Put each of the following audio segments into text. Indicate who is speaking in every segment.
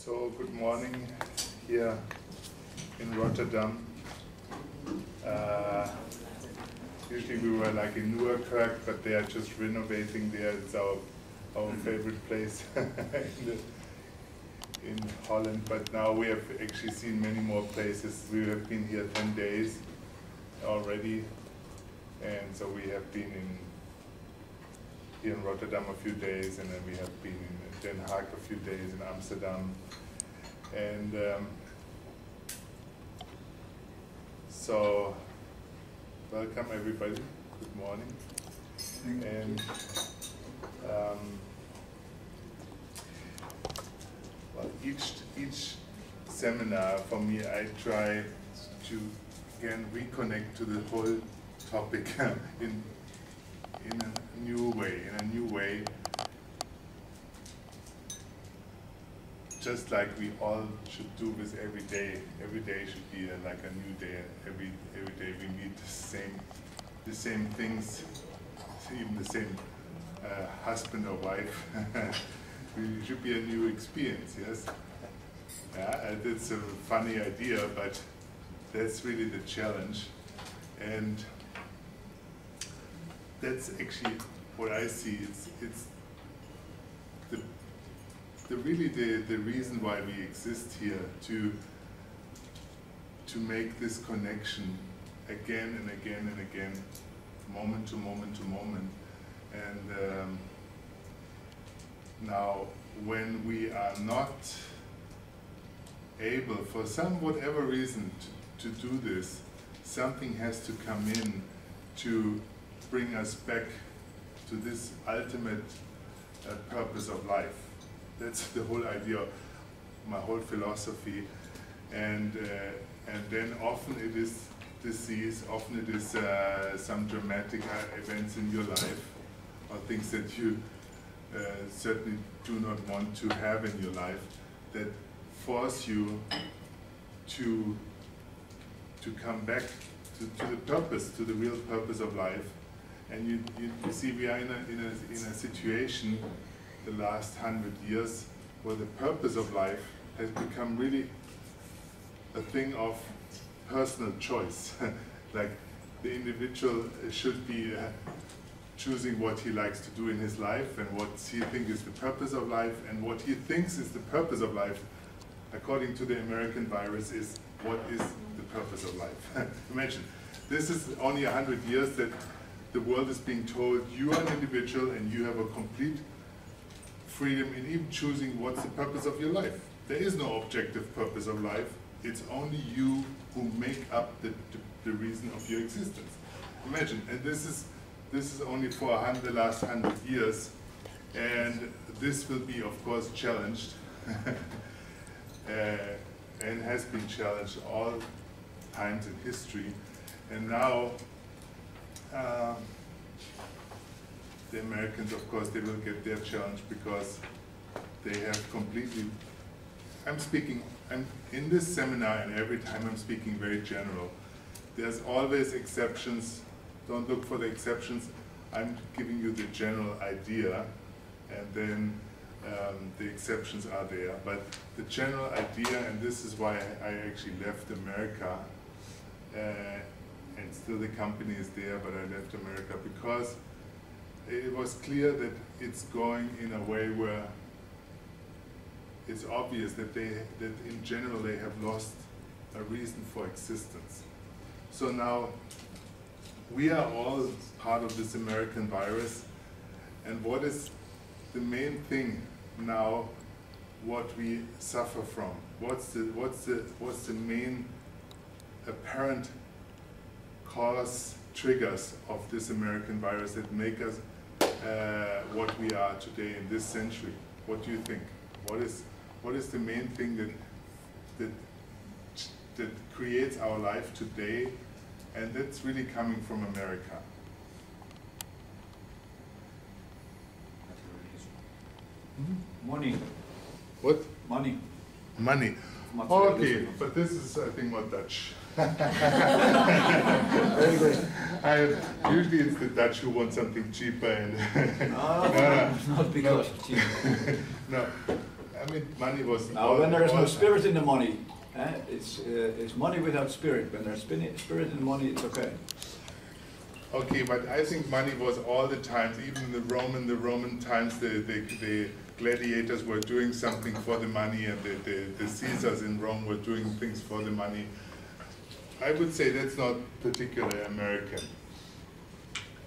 Speaker 1: So good morning here in Rotterdam. Usually we were like in Nieuwerkerk, but they are just renovating there. It's our favorite place in Holland. But now we have actually seen many more places. We have been here 10 days already, and so we have been here in Rotterdam a few days, and then we have been in Den Haag a few days, in Amsterdam, and so welcome everybody. Good morning. And well, each seminar for me, I try to again reconnect to the whole topic in a new way. Just like we all should do with every day. Every day should be like a new day. Every day we meet the same things, even the same husband or wife. It should be a new experience, yes? Yeah, it's a funny idea, but that's really the challenge. And that's actually what I see. It's really the reason why we exist here, to make this connection again and again and again, moment to moment to moment. And now when we are not able, for some whatever reason, to do this, something has to come in to bring us back to this ultimate purpose of life. That's the whole idea of my whole philosophy. And then often it is disease, often it is some dramatic events in your life, or things that you certainly do not want to have in your life, that force you to come back to the purpose, to the real purpose of life. And you see, we are in a situation the last 100 years where the purpose of life has become really a thing of personal choice. Like the individual should be choosing what he likes to do in his life and what he thinks is the purpose of life, and what he thinks is the purpose of life, according to the American virus, is what is the purpose of life. Imagine, this is only 100 years that the world is being told you are an individual and you have a complete freedom in even choosing what's the purpose of your life. There is no objective purpose of life. It's only you who make up the reason of your existence. Imagine, and this is only for the last 100 years, and this will be, of course, challenged, and has been challenged all times in history. And now, the Americans, of course, they will get their challenge, because they have completely, I'm in this seminar, and every time I'm speaking very general. There's always exceptions. Don't look for the exceptions. I'm giving you the general idea, and then the exceptions are there. But the general idea, and this is why I actually left America, and still the company is there, but I left America because it was clear that it's going in a way where it's obvious that in general they have lost a reason for existence. So now we are all part of this American virus, and what is the main thing now what we suffer from? What's the main apparent cause, triggers of this American virus that make us what we are today in this century? What do you think? What is the main thing that creates our life today, and that's really coming from America?
Speaker 2: Money.
Speaker 1: What?
Speaker 2: Money.
Speaker 1: Money. Okay, but this is, I think, more Dutch. Very good. Usually it's the Dutch who want something cheaper, and
Speaker 2: not because of cheap.
Speaker 1: No, I mean, money was.
Speaker 2: Now, when there is no spirit in the money, it's money without spirit. When there's spirit in the money, it's okay.
Speaker 1: Okay, but I think money was all the times, even the Roman times, the gladiators were doing something for the money, and the Caesars in Rome were doing things for the money. I would say that's not particularly American.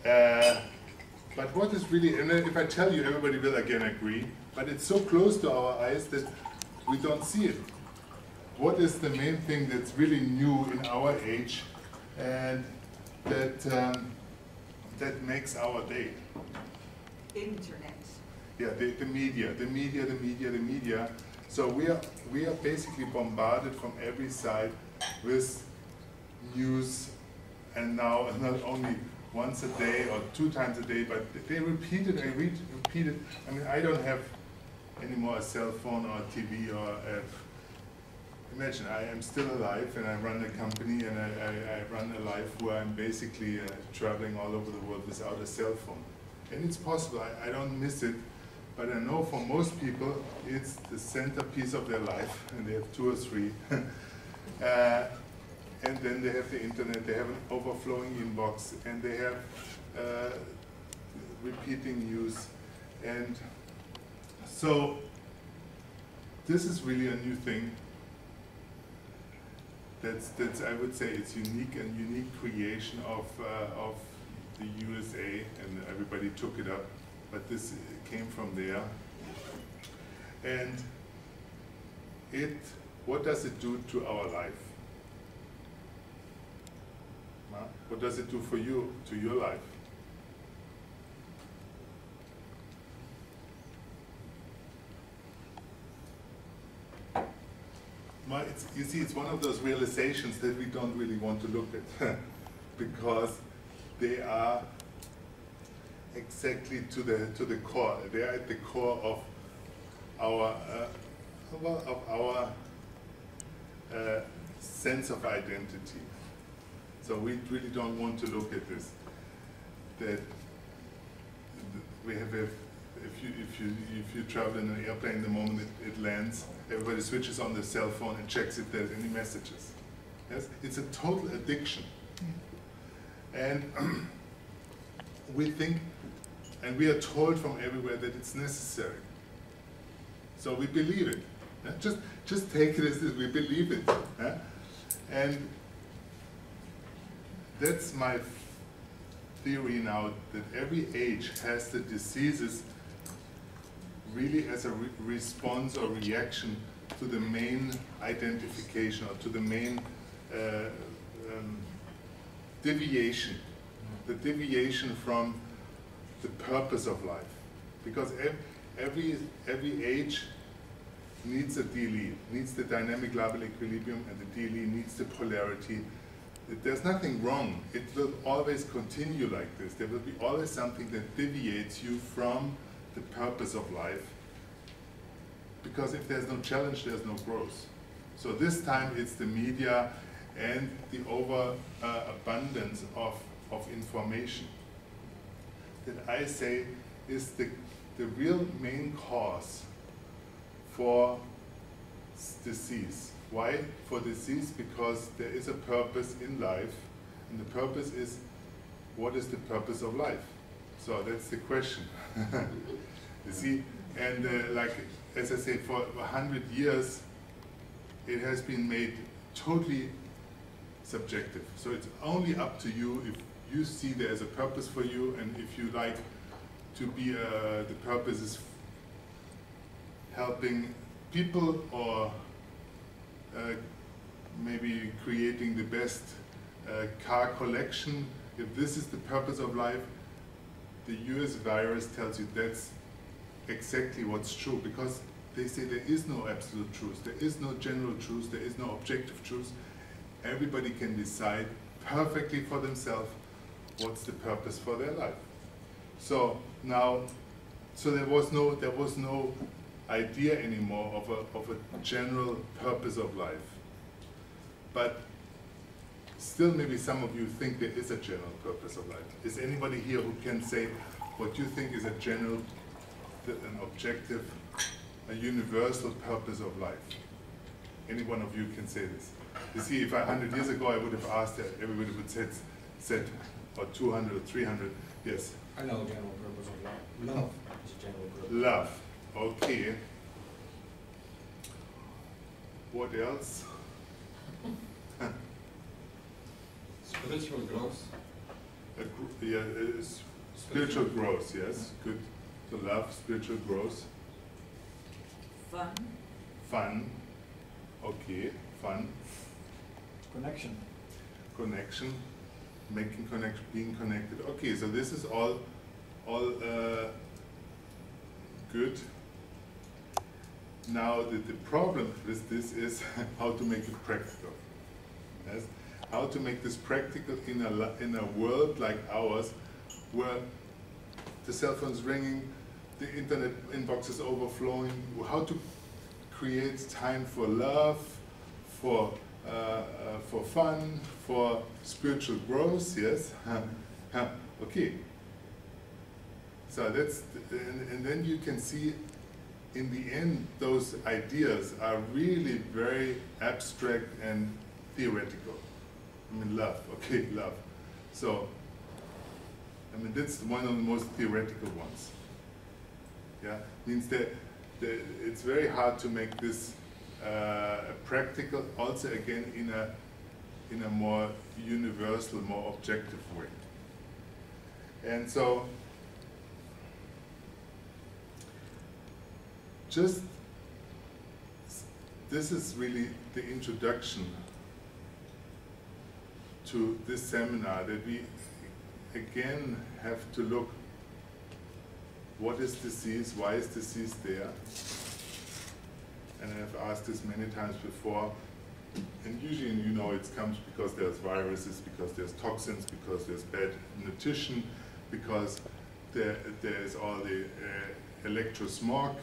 Speaker 1: But what is really, and if I tell you, everybody will again agree, but it's so close to our eyes that we don't see it. What is the main thing that's really new in our age, and that makes our day?
Speaker 3: Internet.
Speaker 1: Yeah, the media. So we are basically bombarded from every side with news, and now not only once a day or 2 times a day, but they repeat it and repeat it. I mean, I don't have anymore a cell phone or a TV or a, imagine I am still alive and I run a company, and I run a life where I'm basically traveling all over the world without a cell phone. And it's possible, I don't miss it, but I know for most people it's the centerpiece of their life, and they have 2 or 3. And then they have the internet, they have an overflowing inbox, and they have repeating news. And so this is really a new thing. That's I would say it's unique creation of the USA, and everybody took it up, but this came from there. And what does it do to our life? What does it do for you, to your life? You see, it's one of those realizations that we don't really want to look at because they are exactly to the core. They are at the core of our sense of identity. So we really don't want to look at this. That we have if you travel in an airplane, the moment it lands, everybody switches on the cell phone and checks if there's any messages. Yes, it's a total addiction. And we think, and we are told from everywhere that it's necessary. So we believe it. Yeah? Just take it as this, we believe it. Yeah? And that's my theory now, that every age has the diseases really as a response or reaction to the main identification, or to the main deviation, the deviation from the purpose of life. Because every age needs a DLE, needs the dynamic Labile equilibrium, and the DLE needs the polarity. There's nothing wrong. It will always continue like this. There will be always something that deviates you from the purpose of life. Because if there's no challenge, there's no growth. So this time it's the media and the overabundance of information that I say is the real main cause for disease. Why for disease? Because there is a purpose in life, and the purpose is, what is the purpose of life? So that's the question. You see, and like, as I say, for 100 years, it has been made totally subjective. So it's only up to you if you see there is a purpose for you, and if you like to be, the purpose is helping people, or maybe creating the best car collection. If this is the purpose of life, the US virus tells you that's exactly what's true, because they say there is no absolute truth, there is no general truth, there is no objective truth. Everybody can decide perfectly for themselves what's the purpose for their life. So now, so there was no idea anymore of a general purpose of life. But still, maybe some of you think there is a general purpose of life. Is anybody here who can say what you think is a general, an objective a universal purpose of life. Any one of you can say this. You see, if 100 years ago I would have asked that, everybody would said, or 200 or 300, yes.
Speaker 4: I know the general purpose of life. Love is a general purpose.
Speaker 1: Love, okay. What else?
Speaker 4: Spiritual growth.
Speaker 1: Spiritual growth, yes, good. So love, spiritual growth.
Speaker 3: Fun.
Speaker 1: Fun, okay, fun.
Speaker 2: Connection.
Speaker 1: Connection, making connection, being connected. Okay, so this is all good. Now the problem with this is how to make it practical. Yes? How to make this practical in a world like ours, where the cell phone's ringing, the internet inbox is overflowing. How to create time for love, for fun, for spiritual growth. Yes. Okay. So that's and then you can see, in the end, those ideas are really very abstract and theoretical. I mean, love, okay, love. So, I mean, that's one of the most theoretical ones. Yeah, means that it's very hard to make this practical, also again in a more universal, more objective way. And so, just this is really the introduction to this seminar, that we again have to look, what is disease, why is disease there? And I've asked this many times before, and usually, you know, it comes because there's viruses, because there's toxins, because there's bad nutrition, because there's all the electrosmog,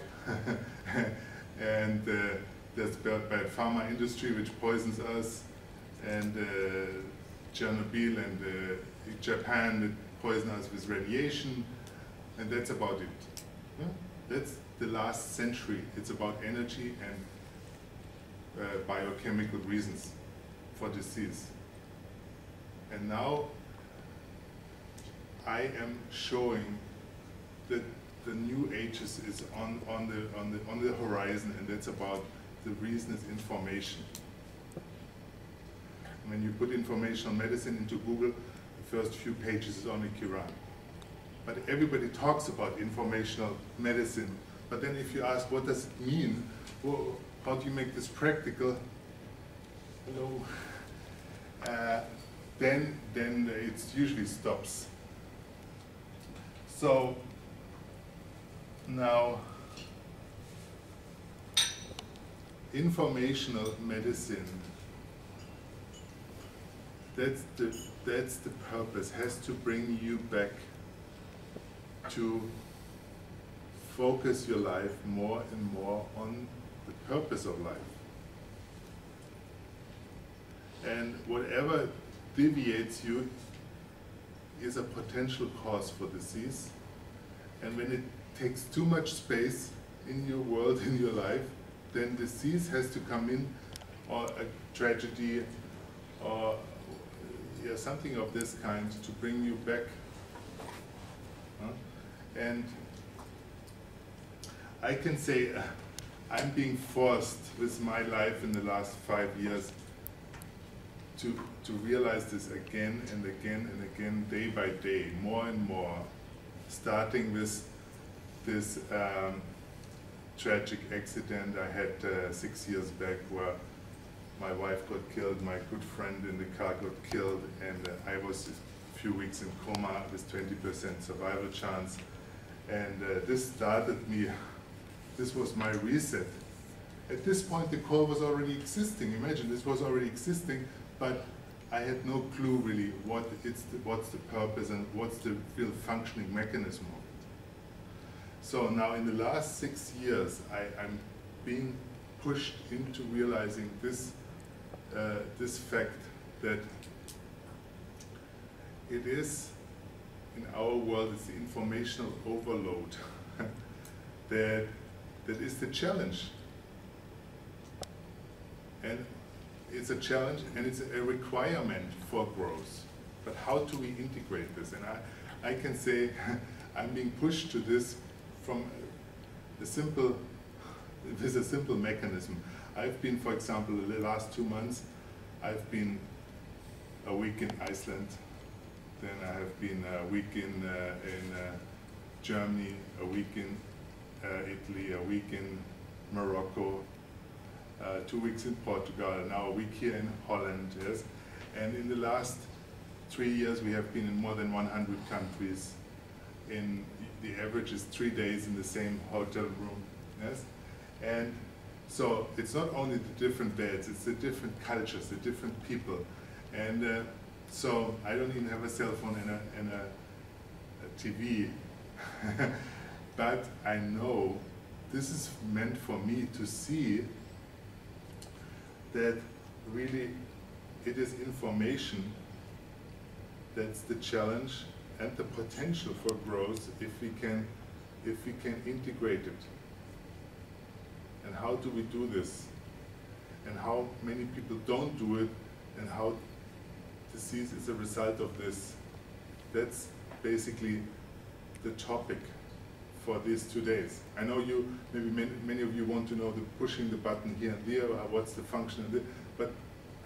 Speaker 1: and there's bad pharma industry which poisons us, and Chernobyl and Japan that poison us with radiation, and that's about it. Yeah? That's the last century. It's about energy and biochemical reasons for disease. And now I am showing that the new ages is on the horizon, and that's about the reason is information. When you put informational medicine into Google, the first few pages is only Quran. But everybody talks about informational medicine. But then if you ask, what does it mean? Well, how do you make this practical? Hello. Then it usually stops. So now, informational medicine, that's the purpose, has to bring you back to focus your life more and more on the purpose of life. And whatever deviates you is a potential cause for disease. And when it takes too much space in your world, in your life, then disease has to come in, or a tragedy, or something of this kind to bring you back. And I can say I'm being forced with my life in the last 5 years to realize this again and again and again, day by day, more and more, starting with this tragic accident I had 6 years back, where my wife got killed, my good friend in the car got killed, and I was a few weeks in coma with 20% survival chance. And this started me, this was my reset. At this point the call was already existing. Imagine, this was already existing, but I had no clue really what's the purpose and what's the real functioning mechanism of it. So now in the last 6 years, I'm being pushed into realizing this fact, that it is, in our world, it's the informational overload that that is the challenge. And it's a challenge and it's a requirement for growth. But how do we integrate this? And I can say I'm being pushed to this from a simple mechanism. I've been, for example, the last 2 months, I've been a week in Iceland, then I have been a week in Germany, a week in Italy, a week in Morocco, 2 weeks in Portugal, now a week here in Holland, yes. And in the last 3 years, we have been in more than 100 countries. The average is 3 days in the same hotel room, yes. And so it's not only the different beds, it's the different cultures, the different people. And so I don't even have a cell phone and a TV, but I know this is meant for me to see that really it is information that's the challenge and the potential for growth if we can integrate it. And how do we do this? And how many people don't do it, and how disease is a result of this. That's basically the topic for these 2 days. I know maybe many of you want to know the pushing the button here and there, what's the function of it, but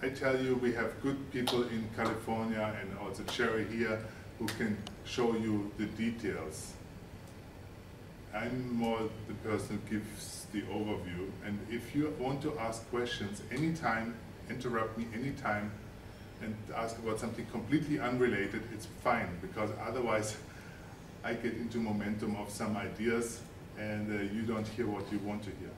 Speaker 1: I tell you, we have good people in California and also Cherry here who can show you the details. I'm more the person who gives the overview, and if you want to ask questions anytime, interrupt me anytime and ask about something completely unrelated, it's fine, because otherwise I get into momentum of some ideas and you don't hear what you want to hear.